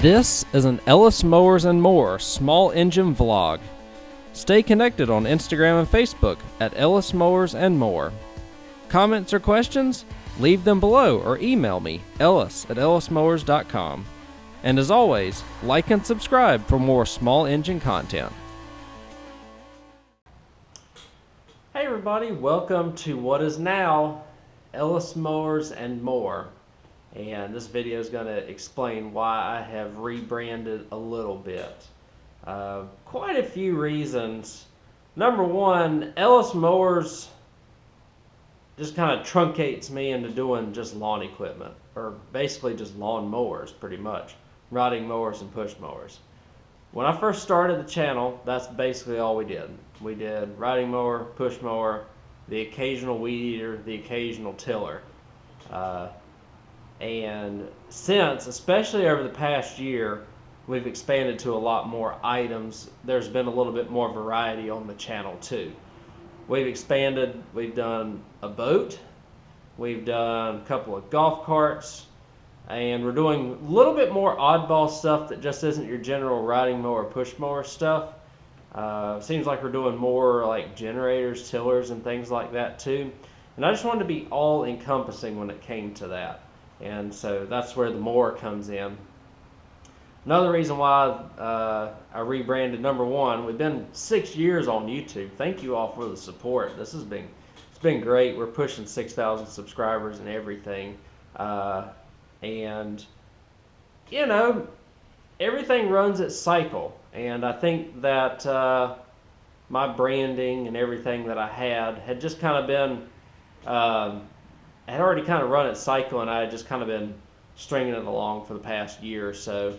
This is an Ellis Mowers and More small engine vlog. Stay connected on Instagram and Facebook at Ellis Mowers and More. Comments or questions? Leave them below or email me, ellis@ellismowers.com. And as always, like and subscribe for more small engine content. Hey everybody, welcome to what is now Ellis Mowers and More. And this video is going to explain why I have rebranded a little bit. Quite a few reasons. Number one, Ellis Mowers just kind of truncates me into doing just lawn equipment, or basically just lawn mowers pretty much, riding mowers and push mowers. When I first started the channel, that's basically all we did. We did riding mower, push mower, the occasional weed eater, the occasional tiller. And since, especially over the past year, we've expanded to a lot more items. There's been a little bit more variety on the channel too. We've expanded, we've done a boat, we've done a couple of golf carts, and we're doing a little bit more oddball stuff that just isn't your general riding mower, push mower stuff. Seems like we're doing more like generators, tillers, and things like that too. And I just wanted to be all encompassing when it came to that. And so that's where the more comes in. Another reason why I rebranded, number one, we've been 6 years on YouTube. Thank you all for the support. It's been great. We're pushing 6,000 subscribers and everything. And you know, everything runs its cycle. And I think that my branding and everything that I had just kind of been had already kind of run its cycle, and I had just kind of been stringing it along for the past year or so.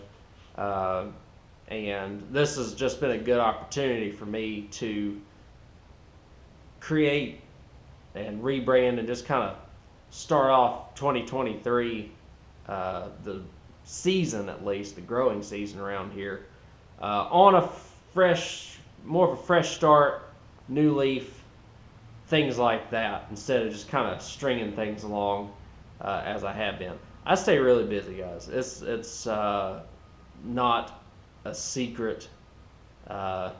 And this has just been a good opportunity for me to create and rebrand and just kind of start off 2023, the season at least, the growing season around here, on a more of a fresh start, new leaf, things like that, instead of just kind of stringing things along as I have been. I stay really busy, guys. It's not a secret. I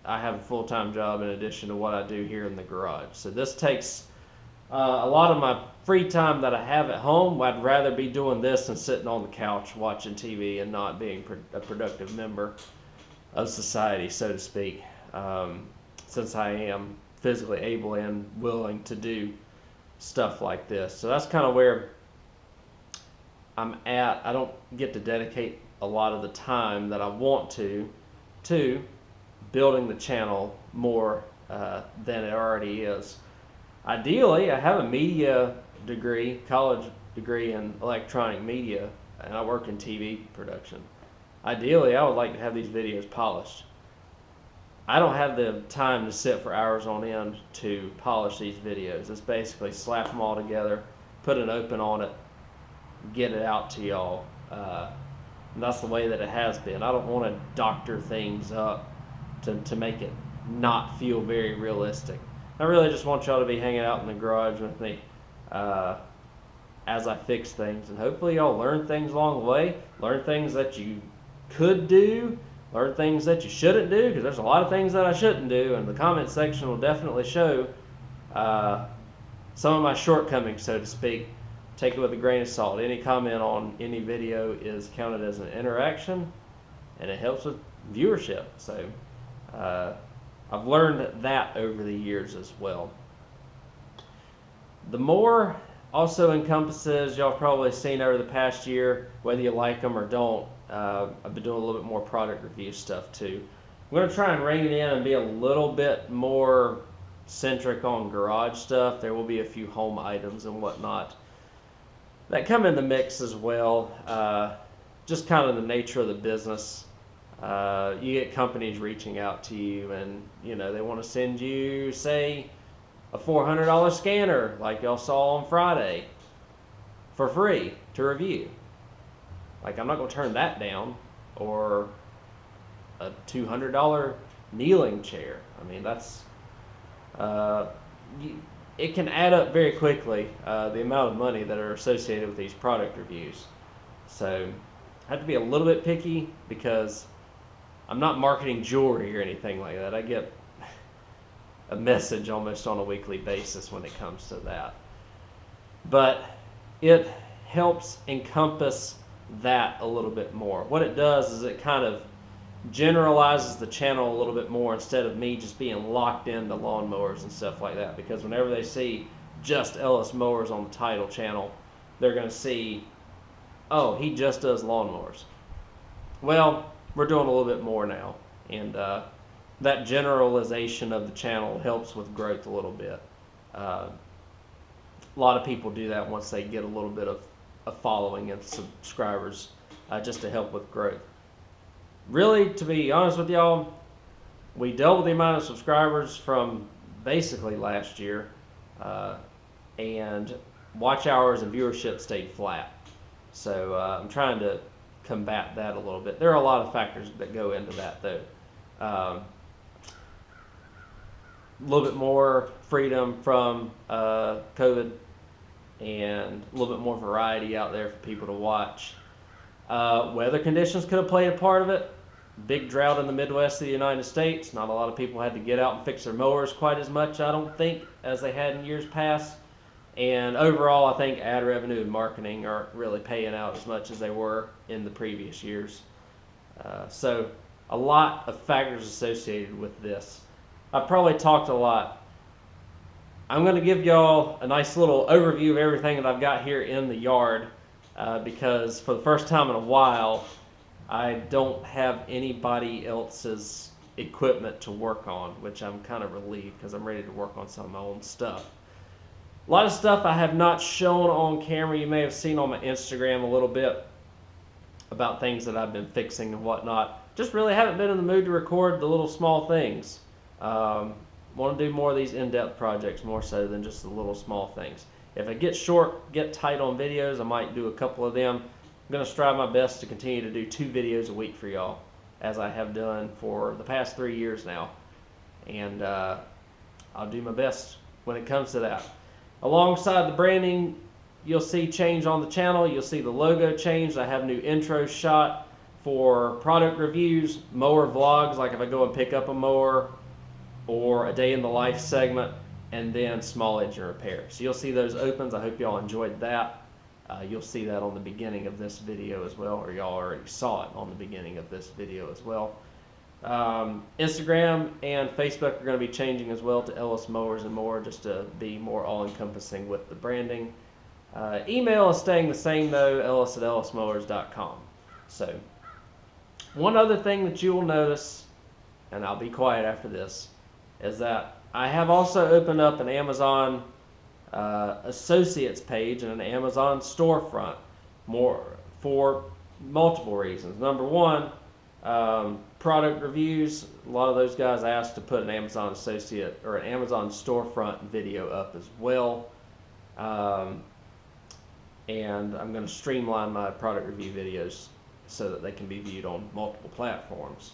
have a full-time job in addition to what I do here in the garage. So this takes a lot of my free time that I have at home. I'd rather be doing this than sitting on the couch watching TV and not being a productive member of society, so to speak, since I am physically able and willing to do stuff like this. So that's kind of where I'm at. I don't get to dedicate a lot of the time that I want to building the channel more than it already is. Ideally, I have a media degree, college degree in electronic media, and I work in TV production. Ideally, I would like to have these videos polished. I don't have the time to sit for hours on end to polish these videos. It's basically slap them all together, put an open on it, get it out to y'all. And that's the way that it has been. I don't want to doctor things up to make it not feel very realistic. I really just want y'all to be hanging out in the garage with me as I fix things. And hopefully y'all learn things along the way, learn things that you could do, learn things that you shouldn't do, because there's a lot of things that I shouldn't do, and the comment section will definitely show some of my shortcomings, so to speak. Take it with a grain of salt. Any comment on any video is counted as an interaction, and it helps with viewership. So I've learned that over the years as well. The more also encompasses, y'all have probably seen over the past year, whether you like them or don't, I've been doing a little bit more product review stuff too. I'm going to try and rein it in and be a little bit more centric on garage stuff. There will be a few home items and whatnot that come in the mix as well. Just kind of the nature of the business. You get companies reaching out to you, and you know, they want to send you, say, a $400 scanner like y'all saw on Friday for free to review. Like, I'm not going to turn that down. Or a $200 kneeling chair. I mean, that's it can add up very quickly, the amount of money that are associated with these product reviews. So I have to be a little bit picky because I'm not marketing jewelry or anything like that. I get a message almost on a weekly basis when it comes to that. But it helps encompass that a little bit more. What it does is it kind of generalizes the channel a little bit more instead of me just being locked into lawnmowers and stuff like that. Because whenever they see just Ellis Mowers on the title channel, they're going to see, oh, he just does lawnmowers. Well, we're doing a little bit more now, and that generalization of the channel helps with growth a little bit. A lot of people do that once they get a little bit of a following and subscribers, just to help with growth. Really, to be honest with y'all, we doubled the amount of subscribers from basically last year, and watch hours and viewership stayed flat. So I'm trying to combat that a little bit. There are a lot of factors that go into that, though. A little bit more freedom from COVID, and a little bit more variety out there for people to watch. Weather conditions could have played a part of it. Big drought in the Midwest of the United States. Not a lot of people had to get out and fix their mowers quite as much, I don't think, as they had in years past. And overall, I think ad revenue and marketing aren't really paying out as much as they were in the previous years. So a lot of factors associated with this. I've probably talked a lot. I'm going to give y'all a nice little overview of everything that I've got here in the yard, because for the first time in a while, I don't have anybody else's equipment to work on, which I'm kind of relieved because I'm ready to work on some of my own stuff. A lot of stuff I have not shown on camera. You may have seen on my Instagram a little bit about things that I've been fixing and whatnot. Just really haven't been in the mood to record the little small things. Want to do more of these in-depth projects more so than just the little small things. If I get short, get tight on videos, I might do a couple of them. I'm going to strive my best to continue to do 2 videos a week for y'all, as I have done for the past 3 years now. And I'll do my best when it comes to that. Alongside the branding, you'll see change on the channel. You'll see the logo changed. I have new intro shot for product reviews, mower vlogs, like if I go and pick up a mower, or a day in the life segment, and then small engine repair. So you'll see those opens. I hope y'all enjoyed that. You'll see that on the beginning of this video as well, or y'all already saw it on the beginning of this video as well. Instagram and Facebook are going to be changing as well to Ellis Mowers and More, just to be more all-encompassing with the branding. Email is staying the same though, ellis@ellismowers.com. So, one other thing that you will notice, and I'll be quiet after this, is that I have also opened up an Amazon Associates page and an Amazon storefront, more for multiple reasons. Number one, product reviews. A lot of those guys asked to put an Amazon Associate or an Amazon storefront video up as well. And I'm going to streamline my product review videos so that they can be viewed on multiple platforms.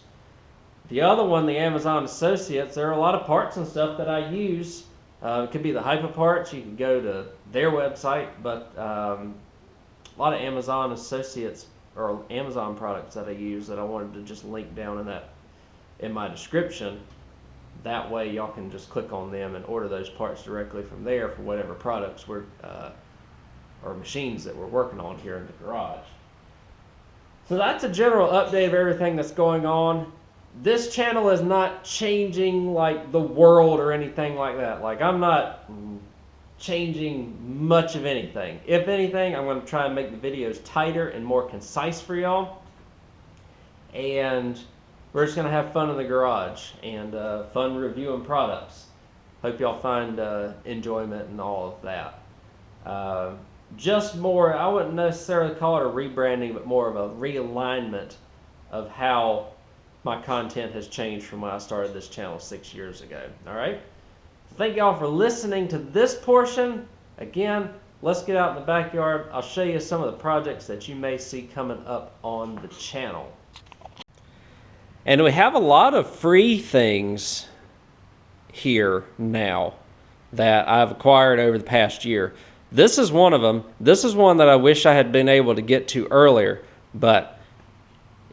The other one, the Amazon Associates, there are a lot of parts and stuff that I use. It could be the Hipa parts. You can go to their website, but a lot of Amazon Associates or Amazon products that I use that I wanted to just link down in my description. That way y'all can just click on them and order those parts directly from there for whatever products or machines that we're working on here in the garage. So that's a general update of everything that's going on. This channel is not changing like the world or anything like that. Like, I'm not changing much of anything. If anything, I'm going to try and make the videos tighter and more concise for y'all. And we're just going to have fun in the garage and fun reviewing products. Hope y'all find enjoyment in all of that. Just more, I wouldn't necessarily call it a rebranding, but more of a realignment of how my content has changed from when I started this channel 6 years ago. Alright? Thank y'all for listening to this portion. Again, let's get out in the backyard. I'll show you some of the projects that you may see coming up on the channel. And we have a lot of free things here now that I've acquired over the past year. This is one of them. This is one that I wish I had been able to get to earlier, but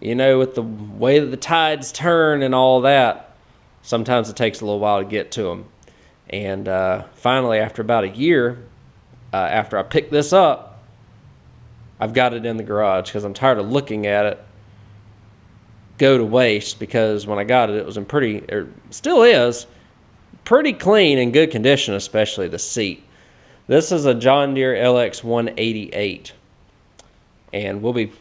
you know, with the way that the tides turn and all that, sometimes it takes a little while to get to them. And finally, after about a year, after I picked this up, I've got it in the garage because I'm tired of looking at it go to waste, because when I got it, it was in still is, pretty clean and good condition, especially the seat. This is a John Deere LX 188, and we'll be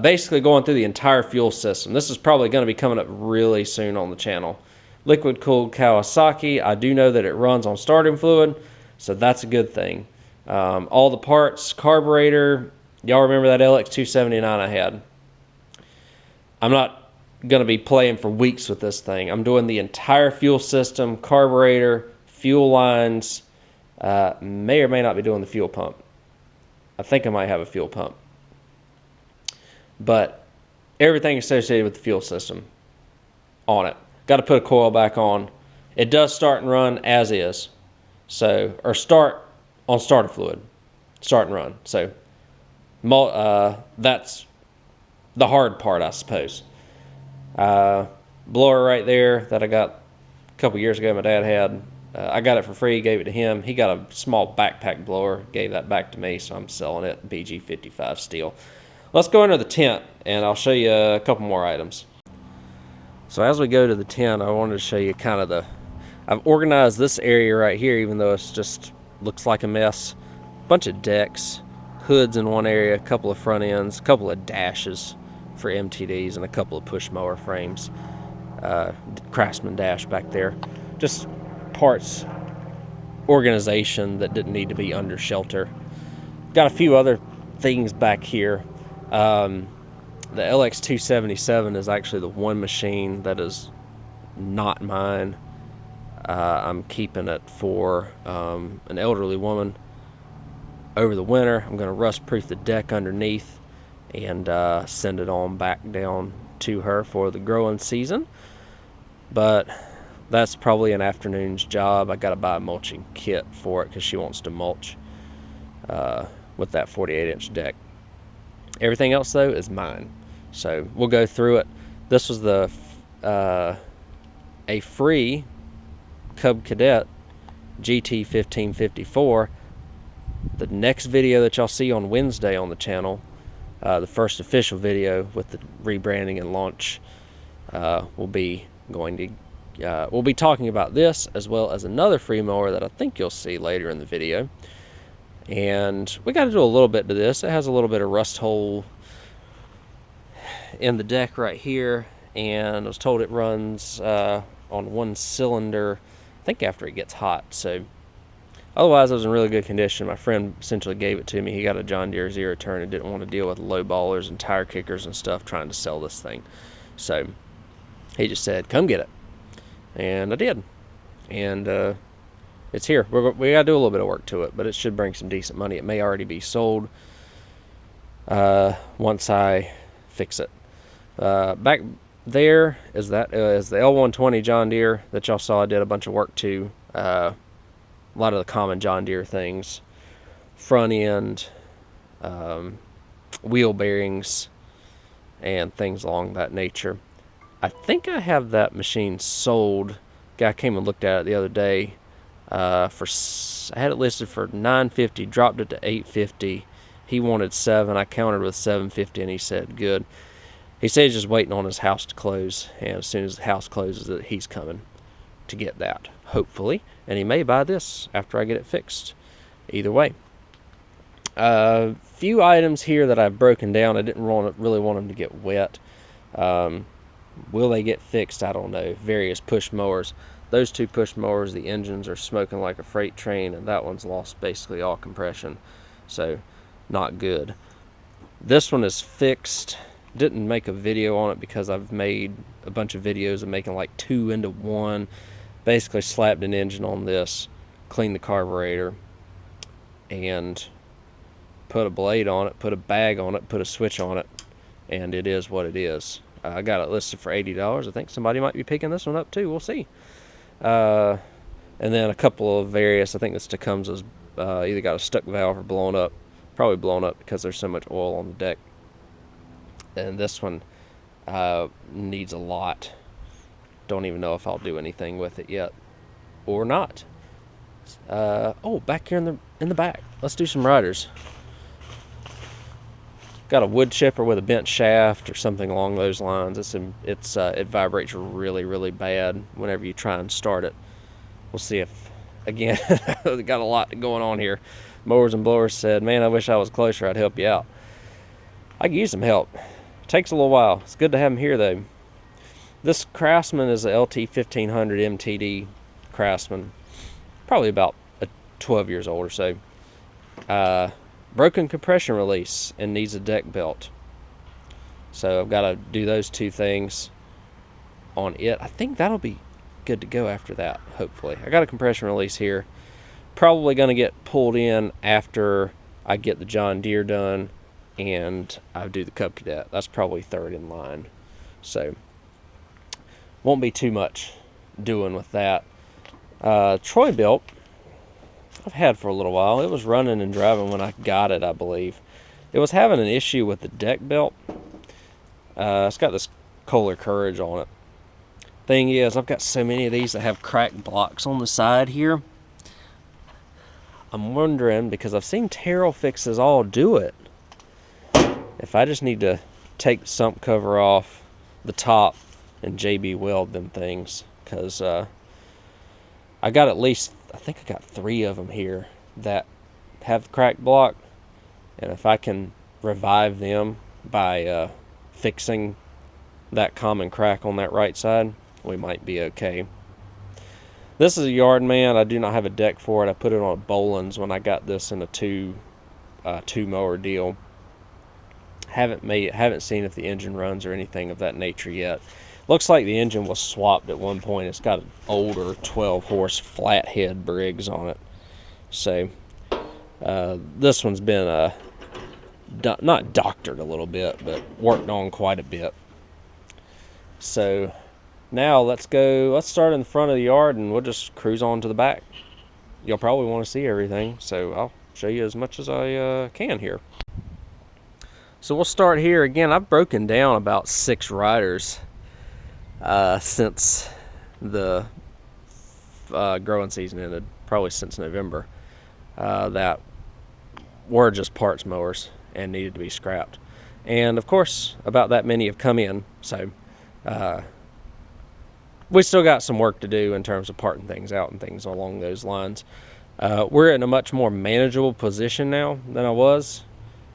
basically going through the entire fuel system. This is probably going to be coming up really soon on the channel. Liquid cooled Kawasaki. I do know that it runs on starting fluid, so that's a good thing. All the parts, carburetor. Y'all remember that LX 279 I had? I'm not going to be playing for weeks with this thing. I'm doing the entire fuel system, carburetor, fuel lines. May or may not be doing the fuel pump. I think I might have a fuel pump. But everything associated with the fuel system on it. Got to put a coil back on. It does start and run as is. So, or start on starter fluid. Start and run. So, that's the hard part, I suppose. Blower right there that I got a couple years ago my dad had. I got it for free, gave it to him. He got a small backpack blower, gave that back to me, so I'm selling it, BG55 steel. Let's go into the tent, and I'll show you a couple more items. So as we go to the tent, I wanted to show you kind of I've organized this area right here, even though it's just looks like a mess. Bunch of decks, hoods in one area, a couple of front ends, a couple of dashes for MTDs, and a couple of push mower frames. Craftsman dash back there. Just parts organization that didn't need to be under shelter. Got a few other things back here. The LX 277 is actually the one machine that is not mine. I'm keeping it for an elderly woman over the winter. I'm going to rust proof the deck underneath and send it on back down to her for the growing season. But that's probably an afternoon's job. I got to buy a mulching kit for it because she wants to mulch with that 48-inch deck. Everything else, though, is mine. So we'll go through it. This was a free Cub Cadet GT 1554. The next video that y'all see on Wednesday on the channel, the first official video with the rebranding and launch, we'll be talking about this as well as another free mower that I think you'll see later in the video. And we got to do a little bit to this. It has a little bit of rust hole in the deck right here, and I was told it runs on one cylinder, I think after it gets hot. So otherwise it was in really good condition. My friend essentially gave it to me. He got a John Deere zero turn and didn't want to deal with low ballers and tire kickers and stuff trying to sell this thing. So he just said, come get it. And I did. And it's here. We got to do a little bit of work to it, but it should bring some decent money. It may already be sold once I fix it. Back there is the L120 John Deere that y'all saw I did a bunch of work to. A lot of the common John Deere things. Front end, wheel bearings, and things along that nature. I think I have that machine sold. Guy came and looked at it the other day. I had it listed for $950, dropped it to $850. He wanted $7. I countered with $750, and he said good. He said he's just waiting on his house to close, and as soon as the house closes, he's coming to get that, hopefully. And he may buy this after I get it fixed. Either way. Few items here that I've broken down. I didn't really want them to get wet. Will they get fixed? I don't know. Various push mowers. Those two push mowers, the engines are smoking like a freight train, and that one's lost basically all compression. So, not good. This one is fixed. Didn't make a video on it because I've made a bunch of videos of making like 2 into 1. Basically slapped an engine on this, cleaned the carburetor, and put a blade on it, put a bag on it, put a switch on it, and it is what it is. I got it listed for $80. I think somebody might be picking this one up too. We'll see. And then a couple of various, I think this Tecumseh's either got a stuck valve or blown up. Probably blown up because there's so much oil on the deck. And this one needs a lot. Don't even know if I'll do anything with it yet or not. Oh, back here in the back, let's do some riders. Got a wood chipper with a bent shaft or something along those lines. It vibrates really bad whenever you try and start it. We'll see if, again, got a lot going on here. Mowers and Blowers said, man, I wish I was closer, I'd help you out. I could use some help. Takes a little while. It's good to have them here though. This Craftsman is a LT 1500 MTD Craftsman, probably about 12 years old or so. Broken compression release and needs a deck belt. So I've got to do those two things on it. I think that'll be good to go after that, hopefully. I got a compression release here. Probably going to get pulled in after I get the John Deere done and I do the Cub Cadet. That's probably third in line. So won't be too much doing with that. Troy built I've had for a little while. It was running and driving when I got it, I believe. It was having an issue with the deck belt. It's got this Kohler Courage on it. Thing is, I've got so many of these that have cracked blocks on the side here. I'm wondering, because I've seen Terrell Fixes all do it, if I just need to take the sump cover off the top and JB weld them things. Because I got at least, I think I got 3 of them here that have cracked block, and if I can revive them by fixing that common crack on that right side, we might be okay. This is a Yardman. I do not have a deck for it. I put it on a Boland's when I got this in a two mower deal. Haven't seen if the engine runs or anything of that nature yet. Looks like the engine was swapped at one point. It's got an older 12 horse flathead Briggs on it. So this one's been not doctored a little bit, but worked on quite a bit. So now let's start in the front of the yard and we'll just cruise on to the back. You'll probably want to see everything, so I'll show you as much as I can here. So we'll start here. Again, I've broken down about 6 riders since the growing season ended, probably since November, that were just parts mowers and needed to be scrapped. And of course, about that many have come in, so we still got some work to do in terms of parting things out and things along those lines. We're in a much more manageable position now than I was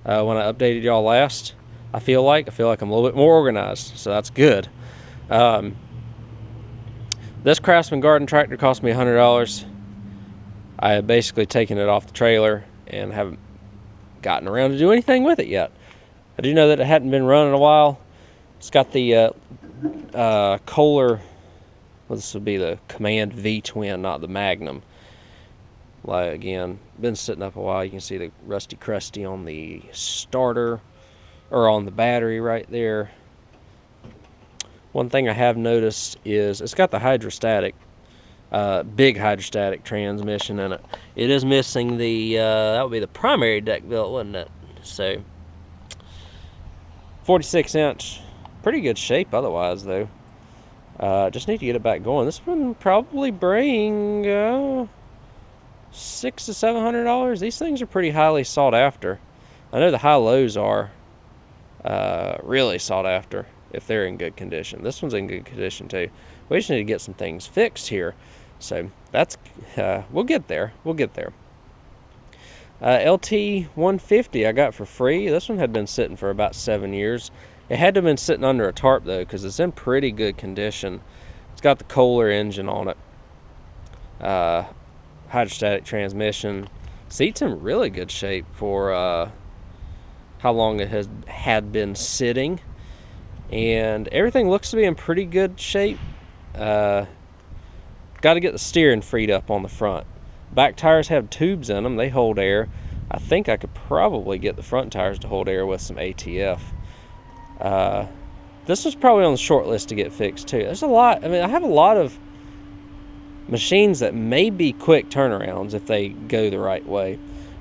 when I updated y'all last. I feel like I'm a little bit more organized, so that's good. This Craftsman garden tractor cost me $100. I have basically taken it off the trailer and haven't gotten around to do anything with it yet. I do know that it hadn't been run in a while. It's got the Kohler, well, this would be the Command V-Twin, not the Magnum. Like, again, been sitting up a while. You can see the rusty crusty on the starter, or on the battery right there. One thing I have noticed is it's got the hydrostatic, big hydrostatic transmission in it. It is missing the, that would be the primary deck belt, wouldn't it? So, 46 inch, pretty good shape otherwise though. Just need to get it back going. This one probably bring $600 to $700. These things are pretty highly sought after. I know the high lows are really sought after if they're in good condition. This one's in good condition too. We just need to get some things fixed here. So that's we'll get there. LT 150 I got for free. This one had been sitting for about 7 years. It had to have been sitting under a tarp though, because it's in pretty good condition. It's got the Kohler engine on it. Hydrostatic transmission. Seat's in really good shape for how long it had been sitting. And everything looks to be in pretty good shape. Got to get the steering freed up on the front. Back tires have tubes in them. They hold air. I think I could probably get the front tires to hold air with some ATF. This was probably on the short list to get fixed too. There's a lot. I mean, I have a lot of machines that may be quick turnarounds if they go the right way.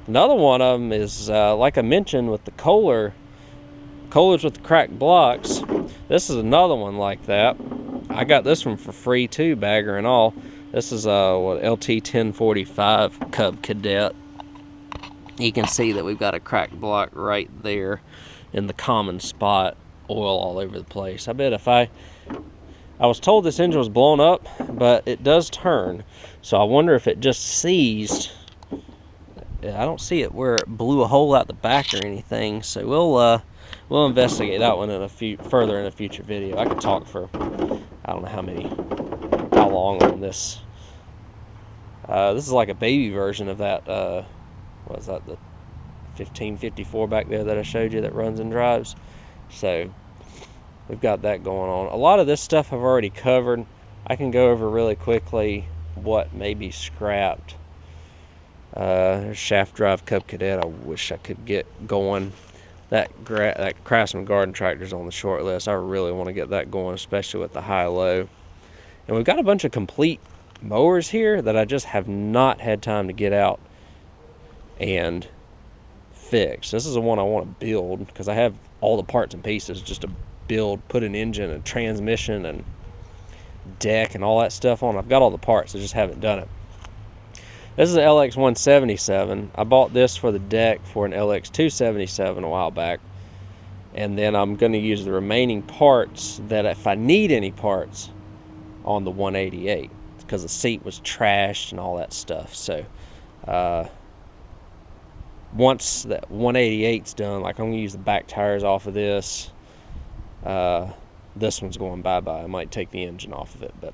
Another one of them is, like I mentioned, with the Kohlers with the cracked blocks. This is another one like that. I got this one for free too, bagger and all. This is what, LT 1045 Cub Cadet. You can see that we've got a cracked block right there in the common spot. Oil all over the place. I bet if I was told this engine was blown up, but it does turn. So I wonder if it just seized. I don't see it where it blew a hole out the back or anything. So we'll investigate that one in further in a future video. I could talk for I don't know how long on this. This is like a baby version of that. What was that, the 1554 back there that I showed you that runs and drives? So we've got that going on. A lot of this stuff I've already covered. I can go over really quickly what may be scrapped. There's shaft drive Cub Cadet. I wish I could get going. That Craftsman Garden Tractor's on the short list. I really want to get that going, especially with the high-low. And we've got a bunch of complete mowers here that I just have not had time to get out and fix. This is the one I want to build because I have all the parts and pieces just to build, put an engine and transmission and deck and all that stuff on. I've got all the parts, I just haven't done it. This is an LX 177. I bought this for the deck for an LX 277 a while back, and then I'm going to use the remaining parts that if I need any parts on the 188 because the seat was trashed and all that stuff. So once that 188's done, like I'm going to use the back tires off of this. This one's going bye-bye. I might take the engine off of it, but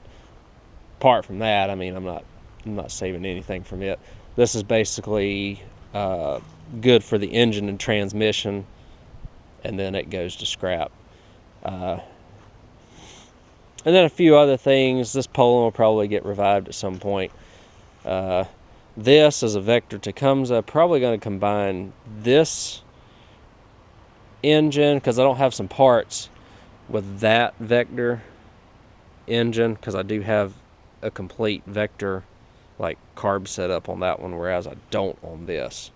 apart from that, I mean, I'm not saving anything from it. This is basically good for the engine and transmission, and then it goes to scrap. And then a few other things. This Poland will probably get revived at some point. This is a Vector Tecumseh. Probably going to combine this engine because I don't have some parts with that Vector engine, because I do have a complete Vector like carb setup on that one, whereas I don't on this.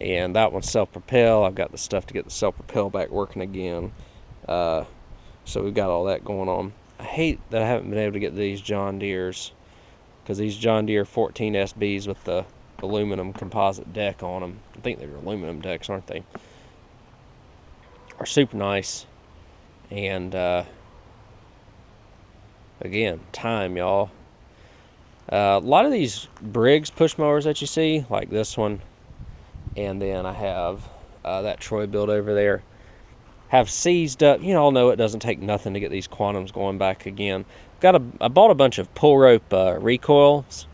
And that one's self-propel. I've got the stuff to get the self-propel back working again. So we've got all that going on. I hate that I haven't been able to get these John Deeres, because these John Deere 14 SBs with the aluminum composite deck on them, I think they're aluminum decks, aren't they, are super nice. And again, time, y'all. A lot of these Briggs push mowers that you see, like this one, and then I have that Troy build over there, have seized up. You all know it doesn't take nothing to get these Quantums going back again. I bought a bunch of pull rope recoils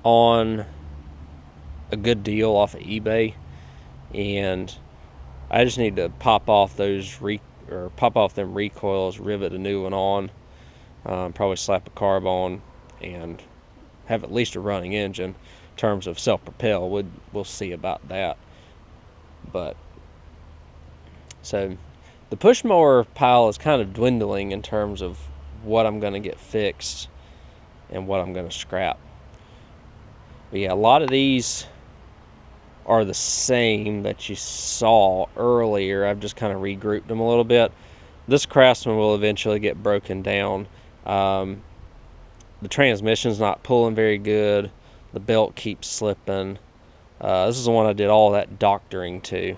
on a good deal off of eBay, and I just need to pop off those them recoils, rivet a new one on, probably slap a carb on, and have at least a running engine. In terms of self-propel, we'll see about that. But so the push mower pile is kind of dwindling in terms of what I'm going to get fixed and what I'm going to scrap. But yeah, a lot of these are the same that you saw earlier. I've just kind of regrouped them a little bit. This Craftsman will eventually get broken down. The transmission's not pulling very good. The belt keeps slipping. This is the one I did all that doctoring to.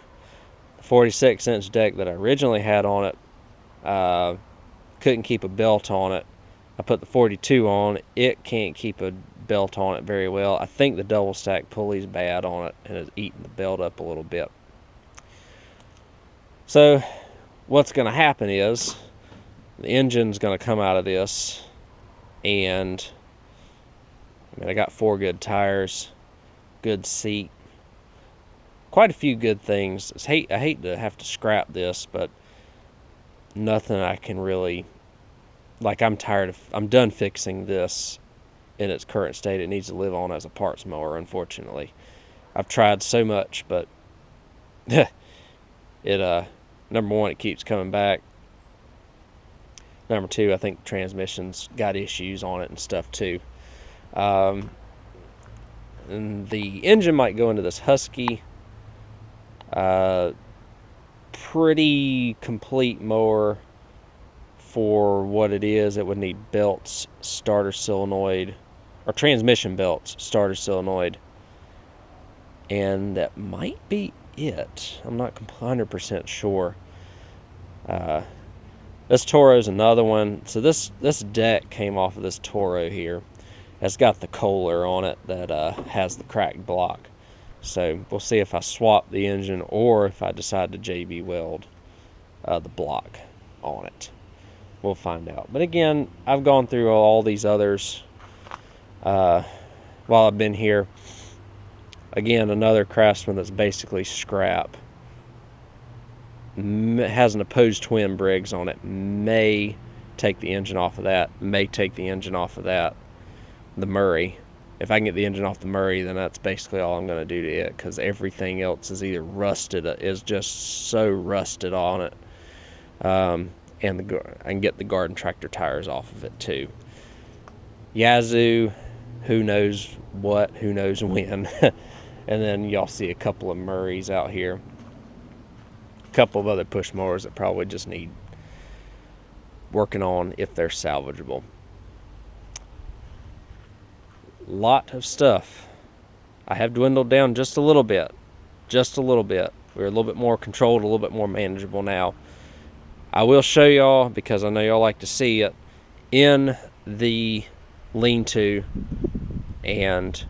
The 46-inch deck that I originally had on it, couldn't keep a belt on it. I put the 42 on. It can't keep a belt on it very well. I think the double stack pulley's bad on it and is eating the belt up a little bit. So what's going to happen is the engine's going to come out of this, and I mean, I got 4 good tires, good seat, quite a few good things. I hate to have to scrap this, but nothing I can really, like, I'm done fixing this in its current state. It needs to live on as a parts mower, unfortunately. I've tried so much, but number one, it keeps coming back. Number two, I think the transmission's got issues on it and stuff too. And the engine might go into this Husky. pretty complete mower for what it is. It would need belts, starter solenoid, or transmission belts, starter solenoid, and that might be it. I'm not 100% sure. This Toro's another one. So this deck came off of this Toro here. It's got the Kohler on it that has the cracked block. So we'll see if I swap the engine or if I decide to JB weld the block on it. We'll find out. But again, I've gone through all these others while I've been here. Again, another Craftsman that's basically scrap. Has an opposed twin Briggs on it. May take the engine off of that. May take the engine off of that. The Murray. If I can get the engine off the Murray, then that's basically all I'm going to do to it, because everything else is either rusted, is just so rusted on it. And I can get the garden tractor tires off of it too. Yazoo, who knows what, who knows when. And then y'all see a couple of Murrays out here. A couple of other push mowers that probably just need working on if they're salvageable. Lot of stuff. I have dwindled down just a little bit. Just a little bit. We're a little bit more controlled, a little bit more manageable now. I will show y'all, because I know y'all like to see it, in the lean-to, and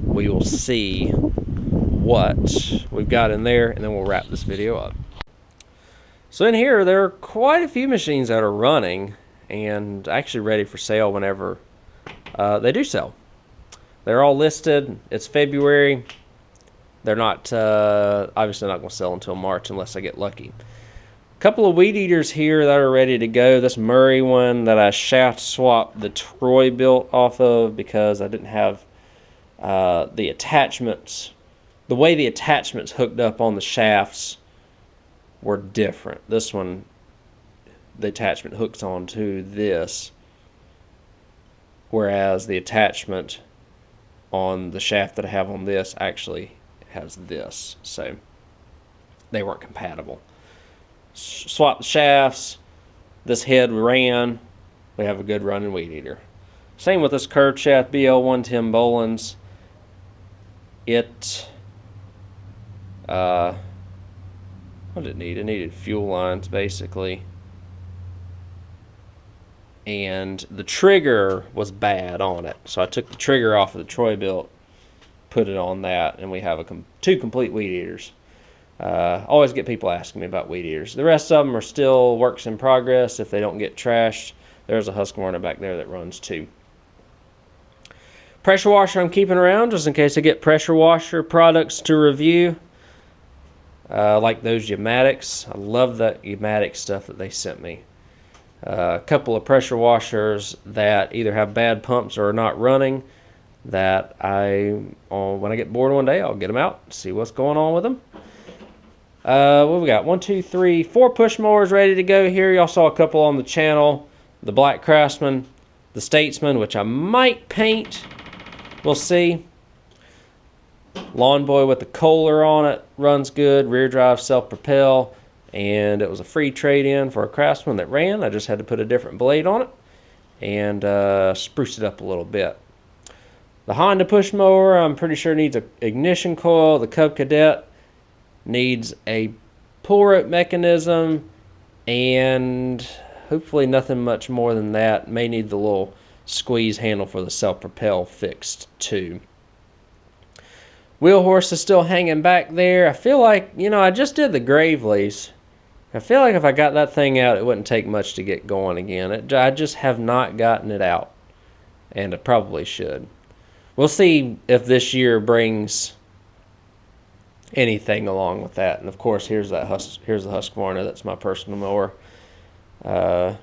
we will see what we've got in there, and then we'll wrap this video up. So in here, there are quite a few machines that are running and actually ready for sale whenever they do sell. They're all listed. It's February. They're not, obviously not going to sell until March unless I get lucky. A couple of weed eaters here that are ready to go. This Murray one that I shaft swapped the Troy built off of because I didn't have the attachments. The way the attachments hooked up on the shafts were different. This one, the attachment hooks onto this, whereas the attachment on the shaft that I have on this actually has this. So they weren't compatible. Swap the shafts. This head ran. We have a good running weed eater. Same with this curved shaft BL110 Bolins. It what did it need? It needed fuel lines basically. And the trigger was bad on it, so I took the trigger off of the Troy built, put it on that, and we have two complete weed eaters. Always get people asking me about weed eaters. The rest of them are still works in progress. If they don't get trashed, there's a Husqvarna back there that runs too. Pressure washer I'm keeping around just in case I get pressure washer products to review. Like those Pneumatics. I love that Pneumatic stuff that they sent me. A couple of pressure washers that either have bad pumps or are not running, that when I get bored one day, I'll get them out, see what's going on with them. What we got? 1, 2, 3, 4 push mowers ready to go here. Y'all saw a couple on the channel. The Black Craftsman, the Statesman, which I might paint. We'll see. Lawn Boy with the Kohler on it, runs good. Rear drive, self-propel. And it was a free trade-in for a Craftsman that ran. I just had to put a different blade on it and spruce it up a little bit. The Honda push mower, I'm pretty sure needs an ignition coil. The Cub Cadet needs a pull rope mechanism, and hopefully nothing much more than that. May need the little squeeze handle for the self-propel fixed too. Wheel horse is still hanging back there. I feel like, I just did the Gravely's. I feel like if I got that thing out, it wouldn't take much to get going again. I just have not gotten it out, and I probably should. We'll see if this year brings anything along with that. And of course, here's the Husqvarna. That's my personal mower.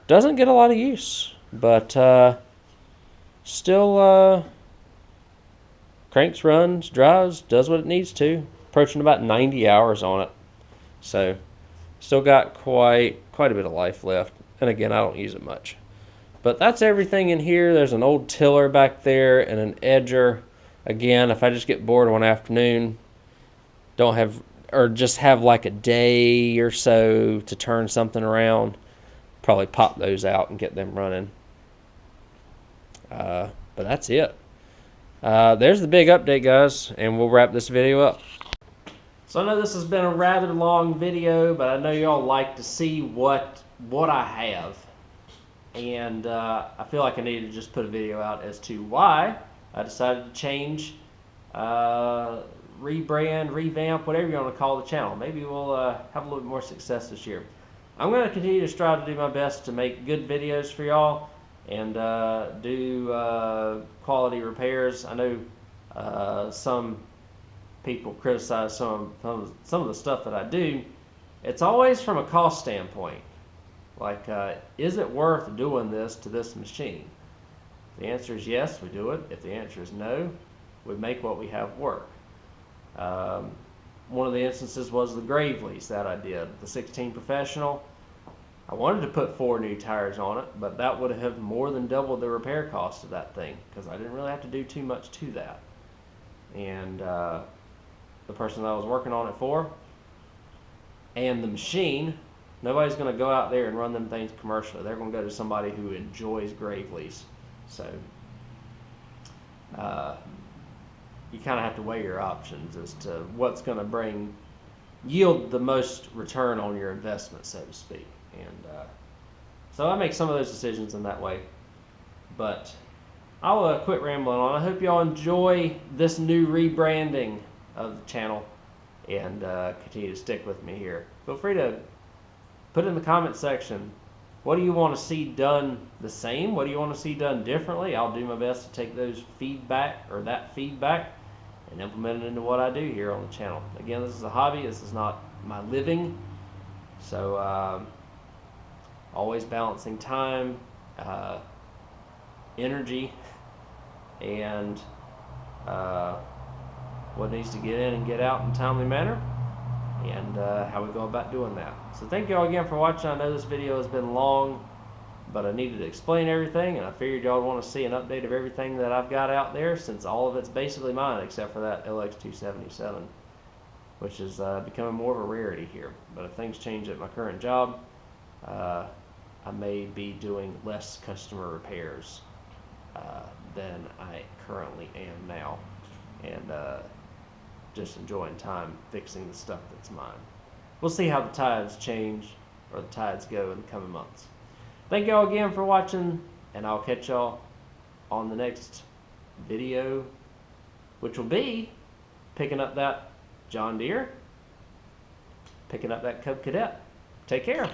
Doesn't get a lot of use, but still cranks, runs, drives, does what it needs to. Approaching about 90 hours on it, so still got quite a bit of life left. And again, I don't use it much. But that's everything in here. There's an old tiller back there and an edger. Again, if I just get bored one afternoon, don't have or just have like a day or so to turn something around, probably pop those out and get them running. But that's it. There's the big update, guys, and we'll wrap this video up. So I know this has been a rather long video, but I know y'all like to see what I have. And I feel like I need to just put a video out as to why I decided to change, rebrand, revamp, whatever you want to call the channel. Maybe we'll have a little bit more success this year. I'm going to continue to strive to do my best to make good videos for y'all and do quality repairs. I know some people criticize some of the stuff that I do. It's always from a cost standpoint. Like, is it worth doing this to this machine? If the answer is yes, we do it. If the answer is no, we make what we have work. One of the instances was the Gravely's that I did, the 16 Professional. I wanted to put 4 new tires on it, but that would have more than doubled the repair cost of that thing because I didn't really have to do too much to that. And the person that I was working on it for and the machine, nobody's going to go out there and run them things commercially. They're going to go to somebody who enjoys Gravely's. So you kind of have to weigh your options as to what's going to yield the most return on your investment, so to speak. And so I make some of those decisions in that way. But I'll quit rambling on. I hope y'all enjoy this new rebranding of the channel and continue to stick with me here. Feel free to put in the comment section, what do you want to see done the same? What do you want to see done differently? I'll do my best to take those feedback and implement it into what I do here on the channel. Again, this is a hobby. This is not my living. So always balancing time, energy, and what needs to get in and get out in a timely manner, and how we go about doing that. So thank you all again for watching. I know this video has been long, but I needed to explain everything, and I figured y'all would want to see an update of everything that I've got out there, since all of it's basically mine except for that LX277, which is becoming more of a rarity here. But if things change at my current job, I may be doing less customer repairs than I currently am now, and just enjoying time fixing the stuff that's mine. We'll see how the tides change, or the tides go in the coming months. Thank y'all again for watching, and I'll catch y'all on the next video, which will be picking up that John Deere, picking up that Cub Cadet. Take care.